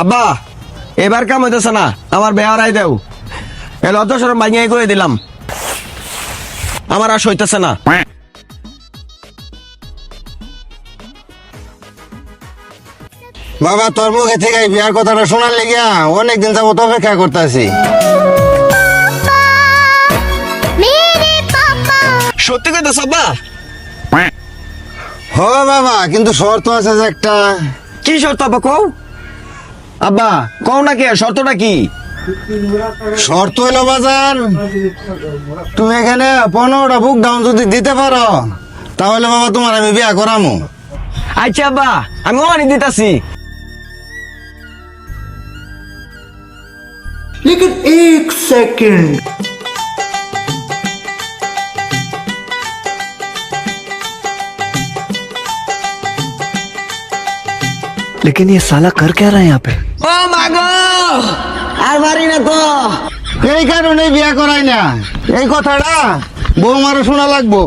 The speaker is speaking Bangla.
আব্বা এবার কাম হইতেছে না, আমার বেহারাই দেও। এ লজ্জা সরম ভাঙিয়ে করে দিলাম, আমার আর সইতেছে না। বাবা তোর মুখে থেকে এই বিয়ার কথাটা শোনার লেগে অনেকদিন যাবত অপেক্ষা করতেছি। সত্যি কইতেছ আব্বা? হ বাবা, কিন্তু শর্ত আছে যে একটা। কি শর্ত আব্বা কও? আব্বা কও না, কে শর্তটা কি? শর্ত হইলো বাজার, তুমি এখানে 15টা বুক ডাউন যদি দিতে পারো তাহলে বাবা তোমার আমি বিয়া করামু। আচ্ছা আব্বা, আমি ওমানি দিতাছি। लेकिन एक सेकंड लेकिन ये साला कर क्या रहा है यहाँ पे? ও মাগো, আর পারি না তো। এই কারণে বিয়া করাই না, এই কথাটা বৌমারও শোনা লাগবো।